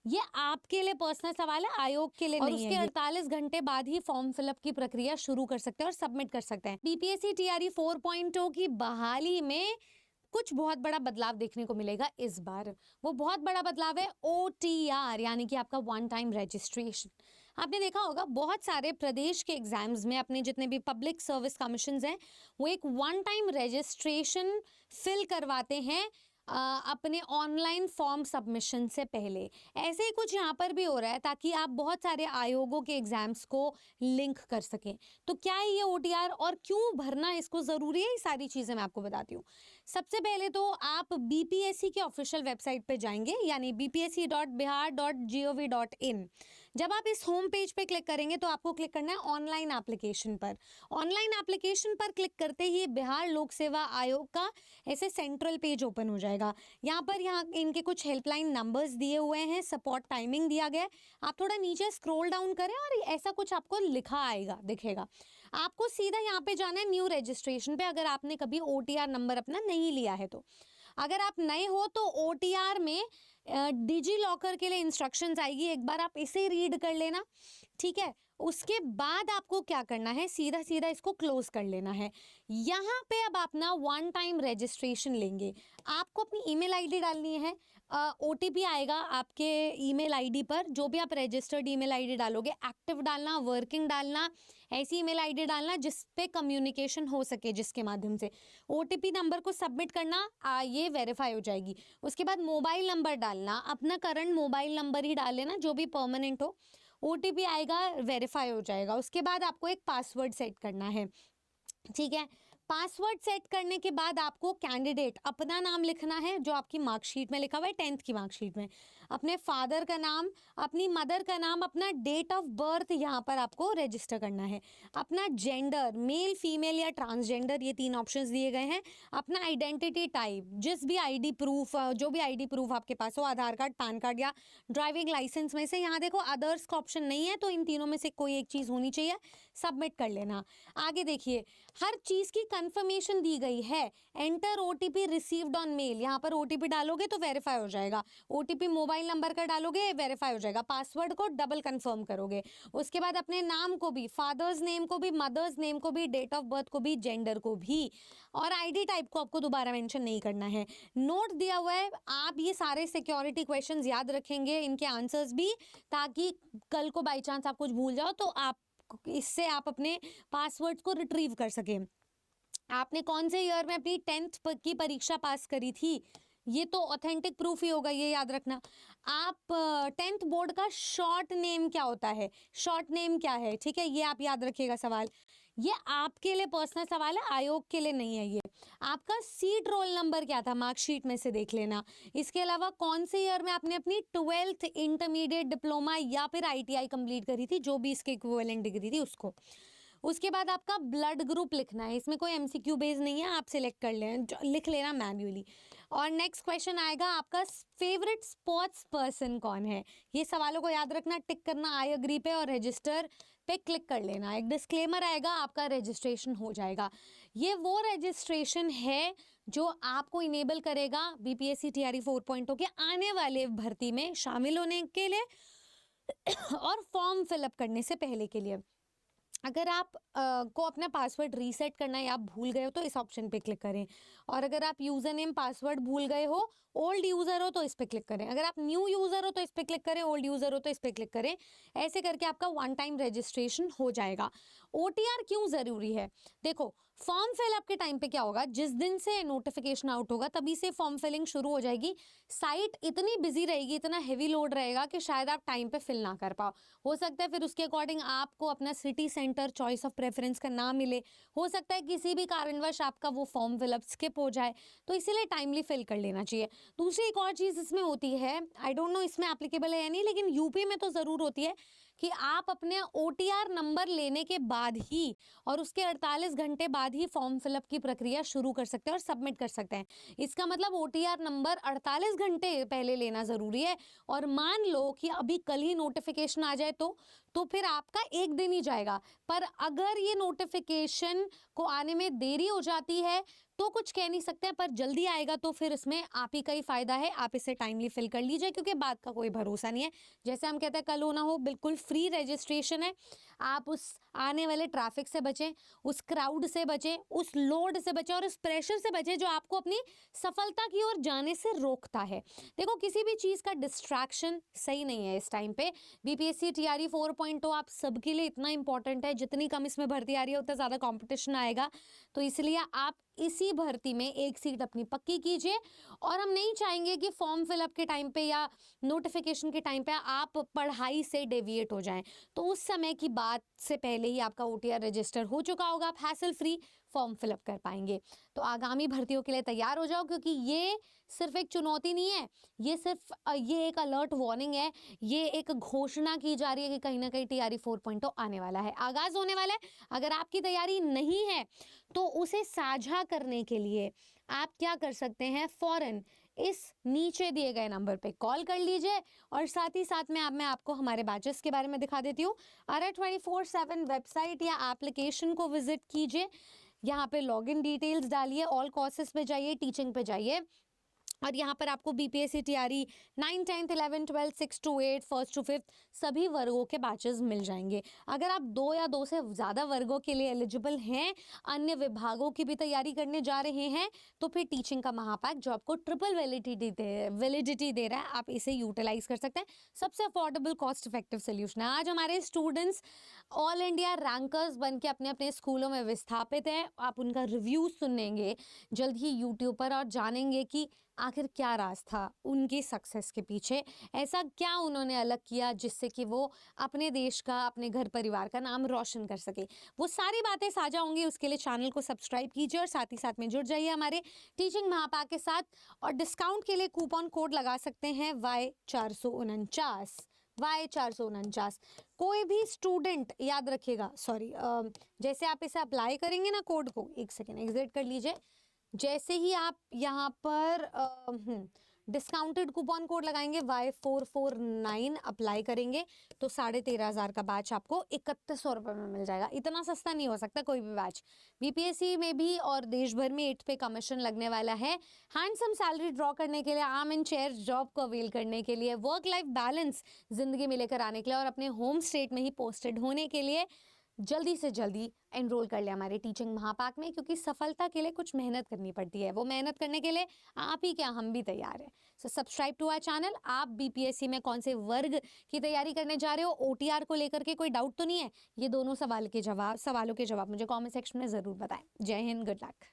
ये आपके लिए पर्सनल सवाल है, आयोग के लिए नहीं है। और उसके 48 घंटे बाद ही फॉर्म फिलअप की प्रक्रिया शुरू कर सकते हैं और सबमिट कर सकते हैं। बीपीएससी टीआरई 4.0 की बहाली में कुछ बहुत बड़ा बदलाव देखने को मिलेगा इस बार। वो बहुत बड़ा बदलाव है OTR, यानी कि आपका वन टाइम रजिस्ट्रेशन। आपने देखा होगा बहुत सारे प्रदेश के एग्जाम्स में अपने जितने भी पब्लिक सर्विस कमीशंस हैं वो एक वन टाइम रजिस्ट्रेशन फिल करवाते हैं अपने ऑनलाइन फॉर्म सबमिशन से पहले। ऐसे ही कुछ यहाँ पर भी हो रहा है ताकि आप बहुत सारे आयोगों के एग्जाम्स को लिंक कर सकें। तो क्या है ये OTR और क्यों भरना इसको ज़रूरी है, ये सारी चीज़ें मैं आपको बताती हूँ। सबसे पहले तो आप BPSC के ऑफिशियल वेबसाइट पे जाएंगे, यानी bpsc.bihar.gov.in। जब आप इस होम पेज पे क्लिक करेंगे तो आपको क्लिक करना है ऑनलाइन एप्लीकेशन पर। ऑनलाइन एप्लीकेशन पर क्लिक करते ही बिहार लोक सेवा आयोग का ऐसे सेंट्रल पेज ओपन हो जाएगा। यहाँ इनके कुछ हेल्पलाइन नंबर्स दिए हुए हैं, सपोर्ट टाइमिंग दिया गया है। आप थोड़ा नीचे स्क्रॉल डाउन करें और ऐसा कुछ आपको लिखा आएगा, दिखेगा। आपको सीधा यहाँ पे जाना है न्यू रजिस्ट्रेशन पे, अगर आपने कभी OTR नंबर अपना नहीं लिया है तो। अगर आप नए हो तो OTR में डिजी लॉकर के लिए इंस्ट्रक्शंस आएगी, एक बार आप इसे रीड कर लेना, ठीक है। उसके बाद आपको क्या करना है, सीधा सीधा इसको क्लोज कर लेना है। यहाँ पे अब अपना वन टाइम रजिस्ट्रेशन लेंगे। आपको अपनी ईमेल आईडी डालनी है, OTP आएगा आपके ईमेल आईडी पर। जो भी आप रजिस्टर्ड ईमेल आईडी डालोगे, एक्टिव डालना, वर्किंग डालना, ऐसी ईमेल आईडी डालना जिस पे कम्युनिकेशन हो सके, जिसके माध्यम से OTP नंबर को सबमिट करना, ये वेरीफाई हो जाएगी। उसके बाद मोबाइल नंबर डालना, अपना करंट मोबाइल नंबर ही डाल लेना जो भी परमानेंट हो। OTP आएगा, वेरीफाई हो जाएगा। उसके बाद आपको एक पासवर्ड सेट करना है, ठीक है। पासवर्ड सेट करने के बाद आपको कैंडिडेट अपना नाम लिखना है जो आपकी मार्कशीट में लिखा हुआ है, 10th की मार्कशीट में। अपने फादर का नाम, अपनी मदर का नाम, अपना डेट ऑफ बर्थ यहाँ पर आपको रजिस्टर करना है। अपना जेंडर, मेल, फीमेल या ट्रांसजेंडर, ये 3 ऑप्शंस दिए गए हैं। अपना आइडेंटिटी टाइप, जिस भी ID प्रूफ, जो भी ID प्रूफ आपके पास हो, आधार कार्ड, पैन कार्ड या ड्राइविंग लाइसेंस में से। यहाँ देखो अदर्स का ऑप्शन नहीं है, तो इन तीनों में से कोई एक चीज़ होनी चाहिए, सबमिट कर लेना। आगे देखिए, हर चीज़ की कंफर्मेशन दी गई है। Enter OTP received on mail, यहाँ पर OTP डालोगे तो वेरीफाई हो जाएगा। OTP मोबाइल नंबर का डालोगे, वेरीफाई हो जाएगा। पासवर्ड को डबल कंफर्म करोगे। उसके बाद अपने नाम को भी, फादर्स नेम को भी, मदर्स नेम को भी, डेट ऑफ बर्थ को भी, जेंडर को भी, और ID टाइप को आपको दोबारा मेंशन नहीं करना है। नोट दिया हुआ है, आप ये सारे सिक्योरिटी क्वेश्चंस याद रखेंगे, इनके आंसर्स भी, ताकि कल को बाई चांस आप कुछ भूल जाओ तो इससे आप अपने पासवर्ड्स को रिट्रीव कर सकें। आपने कौन से ईयर में अपनी 10th की परीक्षा पास करी थी, ये तो ऑथेंटिक प्रूफ ही होगा, ये याद रखना। आप 10th बोर्ड का शॉर्ट नेम क्या होता है, शॉर्ट नेम क्या है, ठीक है, ये आप याद रखिएगा सवाल। ये आपके लिए पर्सनल सवाल है, आयोग के लिए नहीं है ये। आपका सीट रोल नंबर क्या था, मार्कशीट में से देख लेना। इसके अलावा कौन से ईयर में आपने अपनी 12th इंटरमीडिएट, डिप्लोमा या फिर ITI कंप्लीट करी थी, जो भी इसके इक्विवेलेंट डिग्री थी उसको। उसके बाद आपका ब्लड ग्रुप लिखना है, इसमें कोई MCQ बेस नहीं है, आप सिलेक्ट कर लिख लेना मैन्युअली। और नेक्स्ट क्वेश्चन आएगा, आपका फेवरेट स्पोर्ट्स पर्सन कौन है। ये सवालों को याद रखना, टिक करना आई एग्री पे और रजिस्टर पे क्लिक कर लेना। एक डिस्क्लेमर आएगा, आपका रजिस्ट्रेशन हो जाएगा। ये वो रजिस्ट्रेशन है जो आपको इनेबल करेगा BPSC TRE 4.0 के आने वाले भर्ती में शामिल होने के लिए और फॉर्म फिलअप करने से पहले के लिए। अगर आप को अपना पासवर्ड रीसेट करना है या आप भूल गए हो तो इस ऑप्शन पे क्लिक करें, और अगर आप यूज़र नेम पासवर्ड भूल गए हो, ओल्ड यूज़र हो तो इस पे क्लिक करें, अगर आप न्यू यूज़र हो तो इस पे क्लिक करें, ओल्ड यूज़र हो तो इस पे क्लिक करें। ऐसे करके आपका वन टाइम रजिस्ट्रेशन हो जाएगा। OTR क्यों ज़रूरी है, देखो फॉर्म फिलअप के टाइम पे क्या होगा, जिस दिन से नोटिफिकेशन आउट होगा तभी से फॉर्म फिलिंग शुरू हो जाएगी। साइट इतनी बिजी रहेगी, इतना हैवी लोड रहेगा कि शायद आप टाइम पे फिल ना कर पाओ। हो सकता है फिर उसके अकॉर्डिंग आपको अपना city centre choice of preference का ना मिले, हो सकता है किसी भी कारणवश आपका वो फॉर्म फिलअप स्किप हो जाए, तो इसीलिए टाइमली फिल कर लेना चाहिए। दूसरी एक और चीज़ इसमें होती है, आई डोंट नो इसमें एप्लीकेबल है या नहीं, लेकिन यूपी में तो ज़रूर होती है, कि आप अपने OTR नंबर लेने के बाद ही और उसके 48 घंटे बाद ही फॉर्म फिलअप की प्रक्रिया शुरू कर सकते हैं और सबमिट कर सकते हैं। इसका मतलब OTR नंबर 48 घंटे पहले लेना ज़रूरी है। और मान लो कि अभी कल ही नोटिफिकेशन आ जाए तो फिर आपका एक दिन ही जाएगा। पर अगर ये नोटिफिकेशन को आने में देरी हो जाती है तो कुछ कह नहीं सकते हैं, पर जल्दी आएगा तो फिर इसमें आप ही का ही फायदा है। आप इसे टाइमली फिल कर लीजिए, क्योंकि बात का कोई भरोसा नहीं है। जैसे हम कहते हैं कल हो ना हो, बिल्कुल फ्री रजिस्ट्रेशन है। आप उस आने वाले ट्रैफिक से बचें, उस क्राउड से बचें, उस लोड से बचें और उस प्रेशर से बचें जो आपको अपनी सफलता की ओर जाने से रोकता है। देखो, किसी भी चीज़ का डिस्ट्रैक्शन सही नहीं है इस टाइम पे। BPSC TRE 4.0 आप सबके लिए इतना इंपॉर्टेंट है। जितनी कम इसमें भर्ती आ रही है उतना ज़्यादा कॉम्पिटिशन आएगा, तो इसलिए आप इसी भर्ती में एक सीट अपनी पक्की कीजिए। और हम नहीं चाहेंगे कि फॉर्म फिलअप के टाइम पे या नोटिफिकेशन के टाइम पे आप पढ़ाई से डेविएट हो जाएं। तो उस समय की बात से पहले ही आपका OTR रजिस्टर हो चुका होगा, आप हैसल फ्री फॉर्म फिलअप कर पाएंगे। तो आगामी भर्तियों के लिए तैयार हो जाओ, क्योंकि ये सिर्फ एक चुनौती नहीं है, ये एक अलर्ट वार्निंग है। ये एक घोषणा की जा रही है कि कहीं ना कहीं TRE 4.0 आने वाला है, आगाज होने वाला है। अगर आपकी तैयारी नहीं है तो उसे साझा करने के लिए आप क्या कर सकते हैं, फौरन इस नीचे दिए गए नंबर पे कॉल कर लीजिए। और साथ ही साथ में मैं आपको हमारे बैचेस के बारे में दिखा देती हूँ। ARA 24/7 वेबसाइट या एप्लीकेशन को विजिट कीजिए। यहाँ पे लॉगिन डिटेल्स डालिए, ऑल कोर्सेज पे जाइए, टीचिंग पे जाइए और यहाँ पर आपको BPSC TRE 9, 10th, 11th, 12th, 6 to 8, 1st to 5th सभी वर्गों के बैचेस मिल जाएंगे। अगर आप 2 या 2 से ज़्यादा वर्गों के लिए एलिजिबल हैं, अन्य विभागों की भी तैयारी करने जा रहे हैं, तो फिर टीचिंग का महापैक जो आपको ट्रिपल वैलिडिटी दे रहा है, आप इसे यूटिलाइज कर सकते हैं। सबसे अफोर्डेबल, कॉस्ट इफेक्टिव सोल्यूशन है। आज हमारे स्टूडेंट्स ऑल इंडिया रैंकर्स बन के अपने अपने स्कूलों में विस्थापित हैं। आप उनका रिव्यू सुनेंगे जल्द ही यूट्यूब पर और जानेंगे कि आखिर क्या राज था उनकी सक्सेस के पीछे, ऐसा क्या उन्होंने अलग किया जिससे कि वो अपने देश का, अपने घर परिवार का नाम रोशन कर सके। वो सारी बातें साझा होंगी, उसके लिए चैनल को सब्सक्राइब कीजिए और साथ ही साथ में जुड़ जाइए हमारे टीचिंग महापैक के साथ। और डिस्काउंट के लिए कूपन कोड लगा सकते हैं Y449। कोई भी स्टूडेंट याद रखिएगा, जैसे आप इसे अप्लाई करेंगे ना कोड को, एक सेकेंड एग्जिट कर लीजिए। जैसे ही आप यहाँ पर डिस्काउंटेड कूपन कोड लगाएंगे Y449 अप्लाई करेंगे तो 13,500 का बैच आपको 3100 रुपये में मिल जाएगा। इतना सस्ता नहीं हो सकता कोई भी बैच। BPSC में भी और देश भर में 8 पे कमीशन लगने वाला है। हैंडसम सैलरी ड्रॉ करने के लिए, आर्म एंड चेयर जॉब को अवेल करने के लिए, वर्क लाइफ बैलेंस जिंदगी में लेकर आने के लिए और अपने होम स्टेट में ही पोस्टेड होने के लिए जल्दी से जल्दी एनरोल कर ले हमारे टीचिंग महापैक में, क्योंकि सफलता के लिए कुछ मेहनत करनी पड़ती है। वो मेहनत करने के लिए आप ही क्या, हम भी तैयार हैं। So subscribe to our channel. आप BPSC में कौन से वर्ग की तैयारी करने जा रहे हो, OTR को लेकर के कोई डाउट तो नहीं है? ये दोनों सवालों के जवाब मुझे कॉमेंट सेक्शन में ज़रूर बताएं। जय हिंद, गुड लक।